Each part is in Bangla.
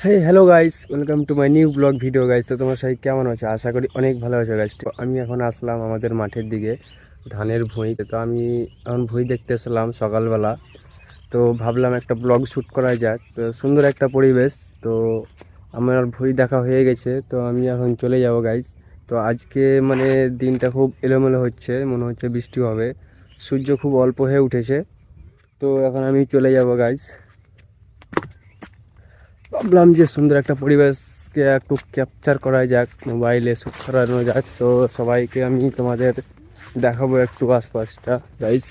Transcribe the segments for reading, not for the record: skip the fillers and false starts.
Hey hello guys, welcome to my new blog video guys. তো তোমার সবাই কেমন আছো? আশা করি অনেক ভালো আছো গাইস। তো আমি এখন আসলাম আমাদের মাঠের দিকে, ধানের ভুঁই। তো আমি এখন ভুঁই দেখতে এসেছিলাম সকালবেলা। তো ভাবলাম একটা ব্লগ শ্যুট করা যাক। তো সুন্দর একটা পরিবেশ। তো আমার ভুঁই দেখা হয়ে গেছে, তো আমি এখন চলে যাব গাইস। তো আজকে মানে দিনটা খুব এলোমেলো হচ্ছে, মনে হচ্ছে বৃষ্টি হবে। সূর্য খুব অল্প হয়ে উঠেছে। তো এখন আমি চলে যাব গাইস। ভাবলাম যে সুন্দর একটা পরিবেশকে একটু ক্যাপচার করা যাক, মোবাইলে শ্যুট করানো যাক। তো সবাইকে আমি তোমাদের দেখাবো একটু আশপাশটা গাইস।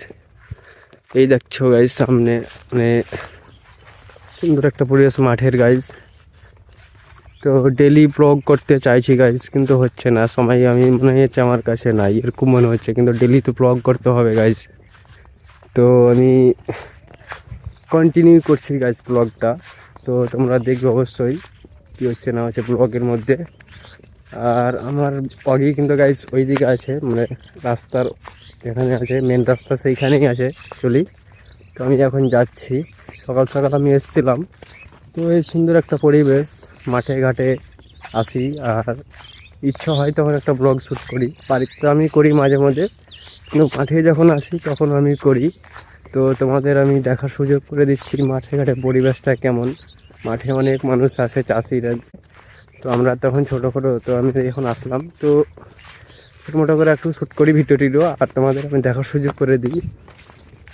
এই দেখছো গাইস সামনে মানে সুন্দর একটা পরিবেশ মাঠের গাইস। তো ডেলি ব্লগ করতে চাইছি গাইস, কিন্তু হচ্ছে না, সময় আমি মনে হচ্ছে আমার কাছে নাই এরকম মনে হচ্ছে। কিন্তু ডেলি তো ব্লগ করতে হবে গাইস। তো আমি কন্টিনিউ করছি গাইস ব্লগটা। তো তোমরা দেখবে অবশ্যই কী হচ্ছে না হচ্ছে ব্লগের মধ্যে। আর আমার অগি কিন্তু গাইস ওই দিকে আছে, মানে রাস্তার এখানে আছে, মেন রাস্তা সেইখানেই আছে চলি। তো আমি এখন যাচ্ছি, সকাল সকাল আমি এসেছিলাম। তো এই সুন্দর একটা পরিবেশ, মাঠে ঘাটে আসি। আর ইচ্ছা হয় তখন একটা ব্লগ শ্যুট করি, বাড়িতে আমি করি মাঝে মাঝে, কিন্তু মাঠে যখন আসি তখন আমি করি। তো তোমাদের আমি দেখার সুযোগ করে দিচ্ছি মাঠে ঘাটে পরিবেশটা কেমন। মাঠে অনেক মানুষ আসে, চাষিরা। তো আমরা তখন ছোটো ছোটো, তো আমি এখন আসলাম। তো ছোটো মোটো করে একটু শ্যুট করি ভিডিও টিডিও, আর তোমাদের আমি দেখার সুযোগ করে দিই।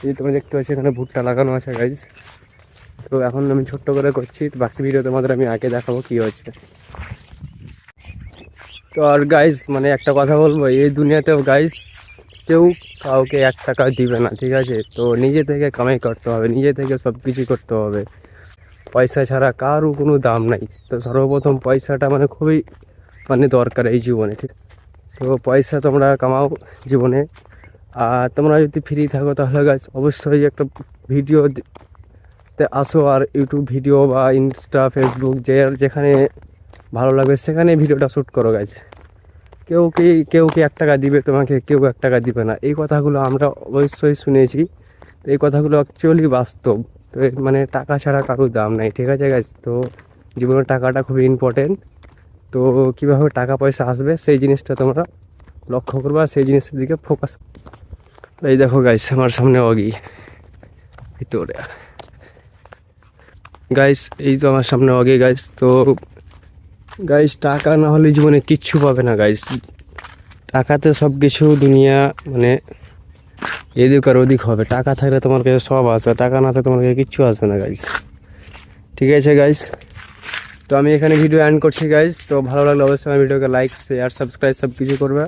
এই তোমরা দেখতে পাচ্ছি এখানে ভুট্টা লাগানো আছে গাইজ। তো এখন আমি ছোট্ট করে করছি, তো বাকি ভিডিও তোমাদের আমি আগে দেখাবো কী হয়েছে। তো আর গাইজ মানে একটা কথা বলবো, এই দুনিয়াতেও গাইজ কেউ কাউকে 1 টাকা দিবে না, ঠিক আছে? তো নিজে থেকে কামাই করতে হবে, নিজে থেকে সব কিছু করতে হবে। পয়সা ছাড়া কারও কোনো দাম নাই। তো সর্বপ্রথম পয়সাটা মানে খুবই মানে দরকার এই জীবনে, ঠিক? তো পয়সা তোমরা কামাও জীবনে। আর তোমরা যদি ফ্রি থাকো তাহলে গাইস অবশ্যই একটা ভিডিওতে আসো, আর ইউটিউব ভিডিও বা ইনস্টা ফেসবুক যেখানে ভালো লাগবে সেখানে ভিডিওটা শ্যুট করো গাইস। কেউ কি 1 টাকা দিবে তোমাকে, কেউ 1 টাকা দিবে না, এই কথাগুলো আমরা অবশ্যই শুনেছি। তো এই কথাগুলো অ্যাকচুয়ালি বাস্তব। তো মানে টাকা ছাড়া কারোর দাম নাই, ঠিক আছে গাইস? তো জীবনে টাকাটা খুবই ইম্পর্টেন্ট। তো কীভাবে টাকা পয়সা আসবে সেই জিনিসটা তোমরা লক্ষ্য করবা, সেই জিনিসের দিকে ফোকাস। এই দেখো গাইস আমার সামনে অগি ভিতরে গাইস, এই তো আমার সামনে অগি গাইস। তো গাইস টাকা না হলে জীবনে কিচ্ছু পাবে না গাইস। টাকাতে সব কিছু দুনিয়া মানে এদিক আর ওদিক হবে। টাকা থাকলে তোমার কাছে সব আসবে, টাকা না থাকলে তোমার কাছে কিচ্ছু আসবে না গাইস, ঠিক আছে গাইস? তো আমি এখানে ভিডিও এন্ড করছি গাইস। তো ভালো লাগলে অবশ্যই আমার ভিডিওকে লাইক শেয়ার সাবস্ক্রাইব সব কিছু করবে।